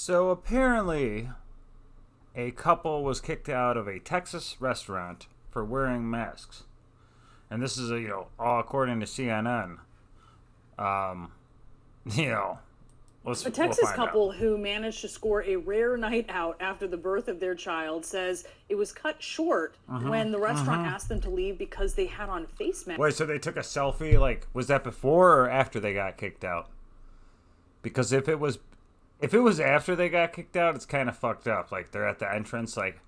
So apparently, a couple was kicked out of a Texas restaurant for wearing masks, and this is all according to CNN. Um, you know, A we'll Texas find out. couple who managed to score a rare night out after the birth of their child says it was cut short when the restaurant asked them to leave because they had on face masks. Wait, so they took a selfie? Like, was that before or after they got kicked out? Because if it was after they got kicked out, it's kind of fucked up. Like they're at the entrance, like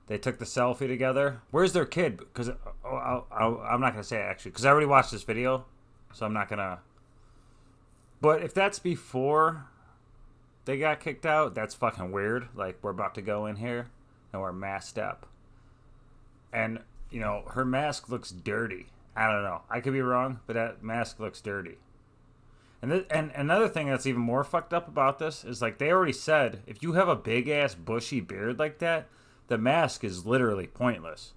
they took the selfie together. Where's their kid? Because I'm not gonna say it actually, because I already watched this video, so I'm not gonna. But if that's before they got kicked out, that's fucking weird. Like we're about to go in here and we're masked up, and her mask looks dirty. I don't know. I could be wrong, but that mask looks dirty. And another thing that's even more fucked up about this is like they already said if you have a big ass bushy beard like that, the mask is literally pointless.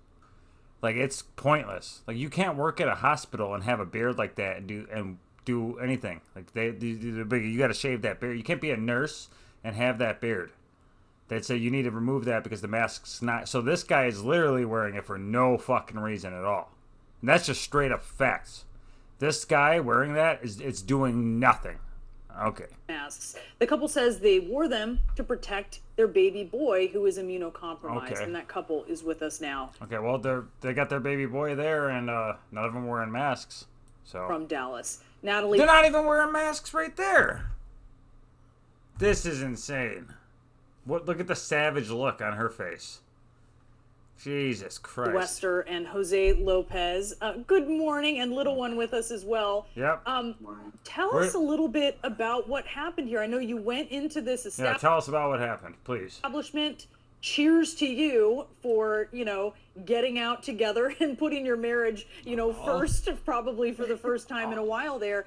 Like it's pointless. Like you can't work at a hospital and have a beard like that and do anything. Like you got to shave that beard. You can't be a nurse and have that beard. They'd say you need to remove that because the mask's not. So this guy is literally wearing it for no fucking reason at all. And that's just straight up facts. This guy wearing that it's doing nothing. Okay. Masks. The couple says they wore them to protect their baby boy who is immunocompromised, Okay. and that couple is with us now. Okay, well they got their baby boy there, and none of them wearing masks. So From Dallas. Natalie. they're not even wearing masks right there. This is insane. Look at the savage look on her face. Jesus Christ. Wester and Jose Lopez. Good morning, and little one with us as well. Yep. Tell us a little bit about what happened here. I know you went into this Yeah, tell us about what happened, please. establishment. Cheers to you for, getting out together and putting your marriage, first, probably for the first time in a while there.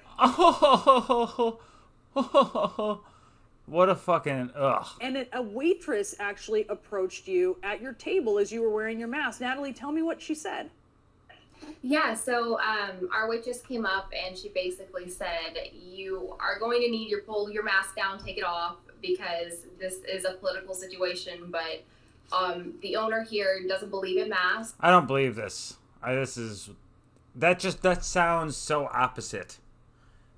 What a fucking ugh. And a waitress actually approached you at your table as you were wearing your mask. Natalie, tell me what she said. Yeah, so our waitress came up and she basically said, you are going to need to pull your mask down, take it off, because this is a political situation, but the owner here doesn't believe in masks. I don't believe this. That sounds so opposite.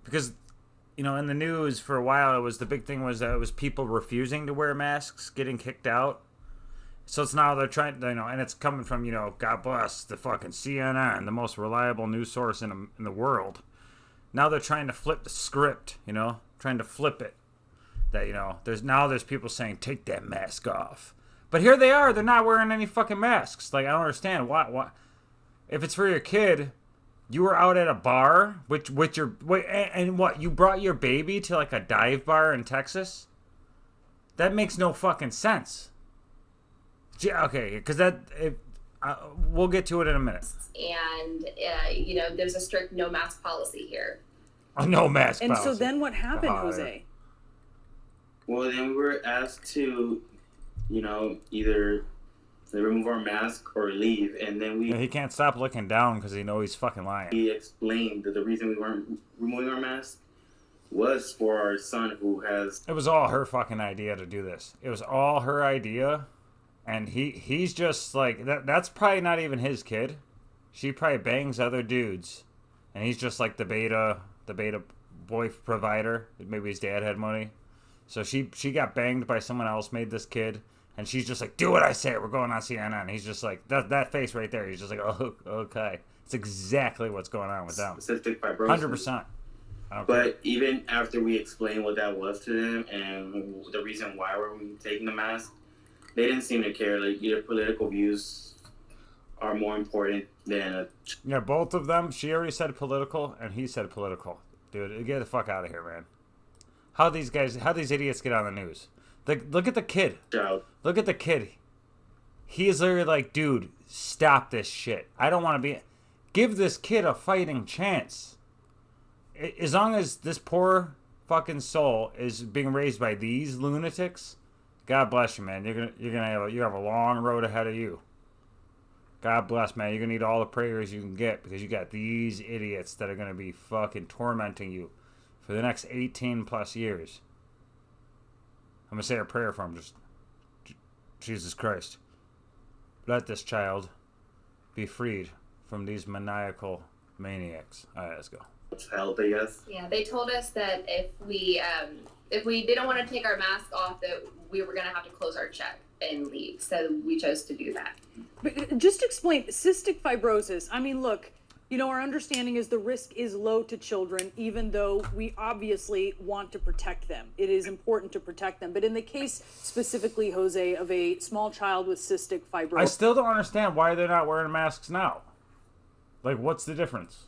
Because, in the news for a while, the big thing was that it was people refusing to wear masks, getting kicked out. So it's now they're trying, and it's coming from, God bless the fucking CNN, the most reliable news source in the world. Now they're trying to flip the script, trying to flip it. That, there's people saying, take that mask off. But here they are, they're not wearing any fucking masks. Like, I don't understand. Why? If it's for your kid, you were out at a bar with your, and what, you brought your baby to like a dive bar in Texas? That makes no fucking sense. Okay, because we'll get to it in a minute. And, there's a strict no mask policy here. No mask And policy. so then what happened, Jose? Well, then we were asked to, either remove our mask or leave, and then he can't stop looking down because he knows he's fucking lying. He explained that the reason we weren't removing our mask was for our son who has... It was all her fucking idea to do this. It was all her idea, and he's just like, that's probably not even his kid. She probably bangs other dudes, and he's just like the beta boy provider. Maybe his dad had money. So she got banged by someone else, made this kid, and she's just like, do what I say, we're going on CNN. He's just like, that face right there, he's just like, oh, okay. It's exactly what's going on with them. Cystic fibrosis. 100%. But even after we explained what that was to them and the reason why were we taking the mask, they didn't seem to care. Like, your political views are more important than... Yeah, both of them, she already said political, and he said political. Dude, get the fuck out of here, man. How these idiots get on the news? Look at the kid. Child. Look at the kid. He is literally like, dude, stop this shit. I don't want to be... Give this kid a fighting chance. As long as this poor fucking soul is being raised by these lunatics, God bless you, man. You have a long road ahead of you. God bless, man. You're gonna need all the prayers you can get because you got these idiots that are gonna be fucking tormenting you for the next 18 plus years. I'm gonna say a prayer for him. Just Jesus Christ, let this child be freed from these maniacal maniacs. All right, let's go. It's health, I guess. Yeah, they told us that if we didn't want to take our mask off, that we were gonna have to close our check and leave. So we chose to do that. But just explain cystic fibrosis. I mean, look, you know, our understanding is the risk is low to children, even though we obviously want to protect them. It is important to protect them. But in the case specifically, Jose, of a small child with cystic fibrosis, I still don't understand why they're not wearing masks now. Like, what's the difference?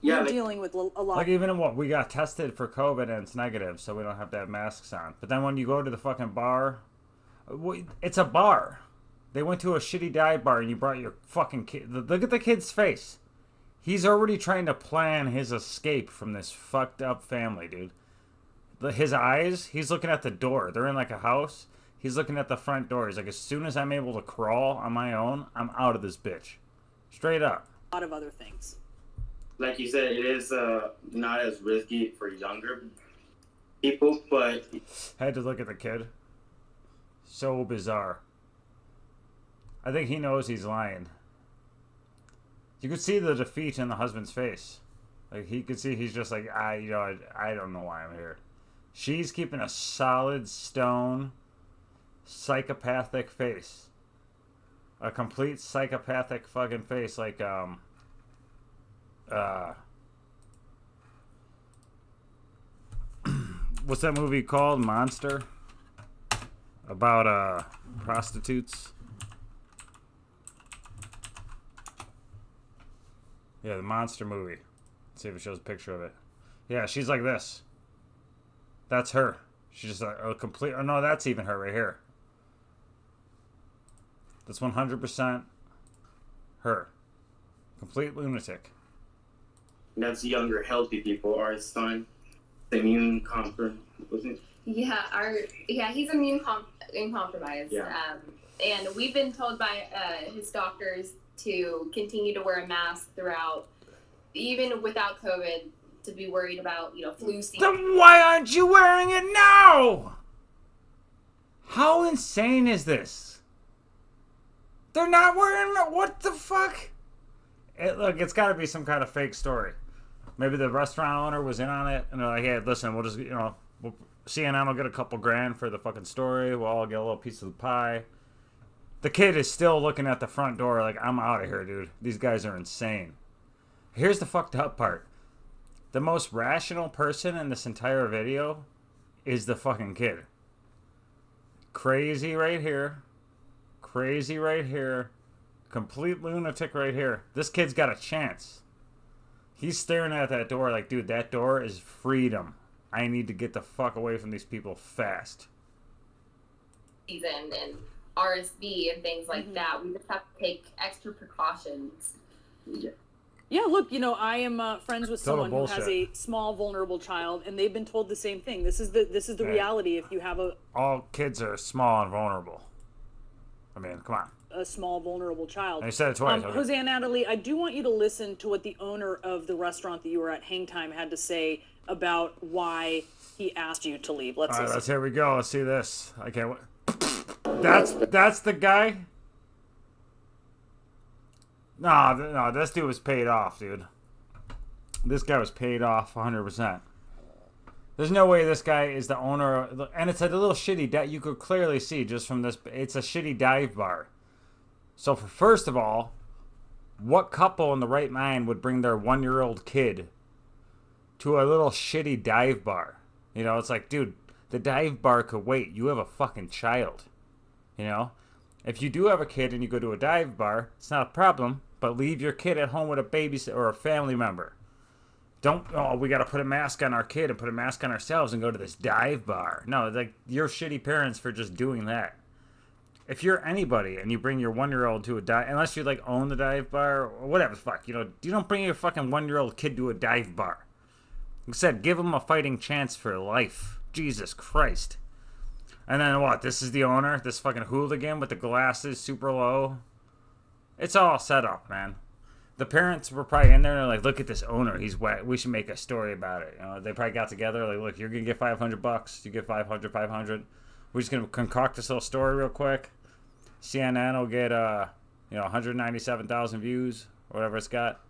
you're like, dealing with a lot. Like, even in what? We got tested for COVID and it's negative, so we don't have to have masks on. But then when you go to the fucking bar, it's a bar. They went to a shitty dive bar and you brought your fucking kid. Look at the kid's face. He's already trying to plan his escape from this fucked up family, dude. His eyes, he's looking at the door. They're in like a house. He's looking at the front door. He's like, as soon as I'm able to crawl on my own, I'm out of this bitch. Straight up. A lot of other things. Like you said, it is not as risky for younger people, but Had to look at the kid. So bizarre. I think he knows he's lying. You could see the defeat in the husband's face. Like, he could see he's just like, I don't know why I'm here. She's keeping a solid stone, psychopathic face. A complete psychopathic fucking face, like, what's that movie called? Monster? About, prostitutes? Yeah, the Monster movie. Let's see if it shows a picture of it. Yeah, she's like this. That's her. She's just a complete... Oh, no, that's even her right here. That's 100% her. Complete lunatic. that's younger, healthy people. Our son, immune compromised, wasn't it? Yeah, he's immunocompromised. Yeah. And we've been told by his doctors to continue to wear a mask throughout, even without COVID, to be worried about, flu season. Then why aren't you wearing it now? How insane is they're not wearing it? What the fuck? Look, it's got to be some kind of fake story. Maybe the restaurant owner was in on it, and they're like, hey, listen, we'll just, CNN will get a couple grand for the fucking story. We'll all get a little piece of the pie. The kid is still looking at the front door like, I'm out of here, dude. These guys are insane. Here's the fucked up part. The most rational person in this entire video is the fucking kid. Crazy right here. Crazy right here. Complete lunatic right here. This kid's got a chance. He's staring at that door like, dude, that door is freedom. I need to get the fuck away from these people fast. Season and RSV and things like that. We just have to take extra precautions. Yeah, look, I am friends with Total someone bullshit. who has a small, vulnerable child, and they've been told the same thing. This is the reality. If you have All kids are small and vulnerable. I mean, come on. a small, vulnerable child. And you said it twice. Okay. Jose and Natalie, I do want you to listen to what the owner of the restaurant that you were at, Hang Time, had to say about why he asked you to leave. Let's All right, listen. here we go. Let's see this. I can't wait. That's the guy? No, this dude was paid off, dude. This guy was paid off 100%. There's no way this guy is the owner of, and it's a little shitty, you could clearly see just from this, it's a shitty dive bar. So first of all, what couple in the right mind would bring their 1-year-old kid to a little shitty dive bar? It's like, dude, the dive bar could wait. You have a fucking child. If you do have a kid and you go to a dive bar, it's not a problem, but leave your kid at home with a babysitter or a family member. Don't, we got to put a mask on our kid and put a mask on ourselves and go to this dive bar. No, like, you're shitty parents for just doing that. If you're anybody and you bring your 1-year-old to a dive, unless you, own the dive bar or whatever the fuck, you don't bring your fucking 1-year-old kid to a dive bar. Like I said, give him a fighting chance for life. Jesus Christ. And then what? This is the owner? This fucking hooligan with the glasses super low? It's all set up, man. The parents were probably in there and they're like, look at this owner. He's wet. We should make a story about it. They probably got together like, look, you're going to get $500. You get 500. We're just gonna concoct this little story real quick. CNN will get 197,000 views or whatever it's got.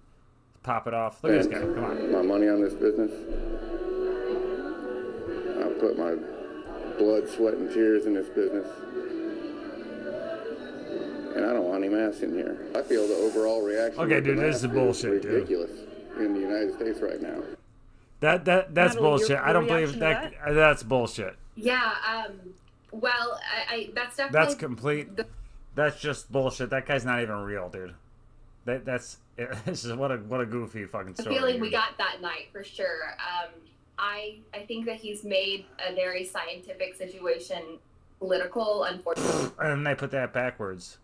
Pop it off. Look at this guy. Come on. My money on this business. I put my blood, sweat, and tears in this business. And I don't want any masks in here. I feel the overall reaction. Okay, dude, this is bullshit, dude. Ridiculous in the United States right now. That's Natalie, bullshit. your I don't believe reaction that. to That's bullshit. Yeah. Well, that's definitely. That's complete. That's just bullshit. That guy's not even real, dude. That's this is what a goofy fucking The story. feeling dude. we got that night for sure. I think that he's made a very scientific situation political, unfortunately. And they put that backwards.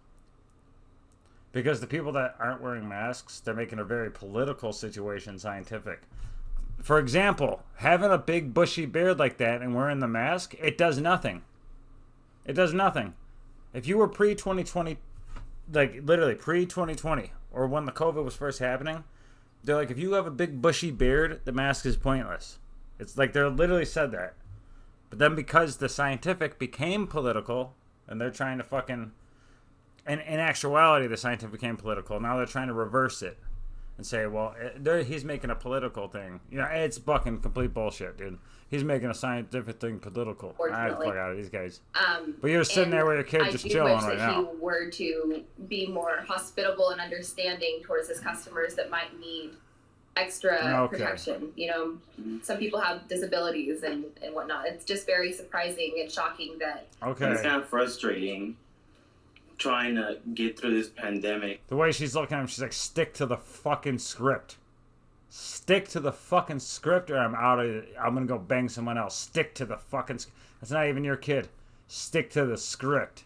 Because the people that aren't wearing masks, they're making a very political situation scientific. For example, having a big bushy beard like that and wearing the mask, it does nothing. It does nothing. If you were pre-2020, like literally pre-2020, or when the COVID was first happening, they're like, if you have a big bushy beard, the mask is pointless. It's like they're literally said that. But then because the scientific became political, and they're trying to fucking... And in actuality, the scientific became political. Now they're trying to reverse it and say, well, he's making a political thing. You know, it's fucking complete bullshit, dude. He's making a scientific thing political. I the fuck out of these guys. But you're sitting there with your kid just chilling right now. I do wish that he were to be more hospitable and understanding towards his customers that might need extra protection. You know, some people have disabilities and whatnot. It's just very surprising and shocking that. Okay. It's kind of frustrating trying to get through this pandemic. The way she's looking at him, she's like, stick to the fucking script. Stick to the fucking script or I'm out of it. I'm going to go bang someone else. Stick to the fucking... That's not even your kid. Stick to the script.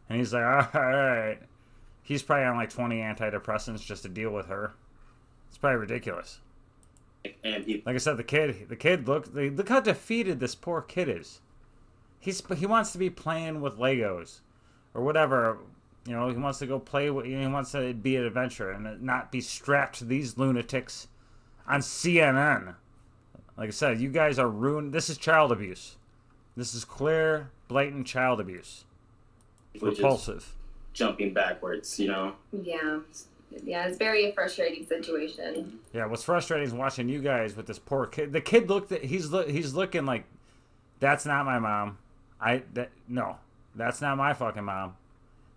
And he's like, all right. He's probably on like 20 antidepressants just to deal with her. It's probably ridiculous. And people, like I said, the kid, look how defeated this poor kid is. He wants to be playing with Legos. Or whatever, you know, he wants to go play with, he wants to be an adventure and not be strapped to these lunatics on CNN. Like I said, you guys are ruined. This is child abuse. This is clear, blatant child abuse. Repulsive. Jumping backwards, you know? Yeah. Yeah, it's very frustrating situation. Yeah, what's frustrating is watching you guys with this poor kid. The kid he's looking like, that's not my mom. No. That's not my fucking mom.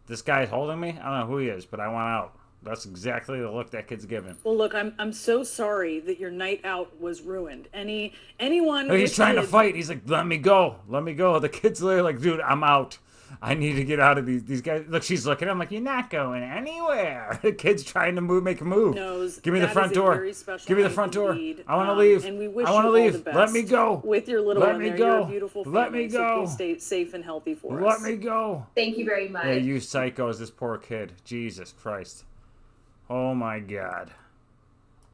This guy's holding me? I don't know who he is, but I want out. That's exactly the look that kid's giving. Well, look, I'm so sorry that your night out was ruined. Anyone? He's trying to fight. He's like, let me go. Let me go. The kid's literally like, dude, I'm out. I need to get out of these guys. Look, she's looking. I'm like, you're not going anywhere. The kid's trying to make a move. Give me the front door. Give me the front door. I want to leave. And we wish I want to you all leave. the best Let me go. With your little Let one me there. go. You're a beautiful family. Let me go. So please stay safe and healthy for us. Let me go. Thank you very much. Yeah, you psychos, this poor kid. Jesus Christ. Oh my God.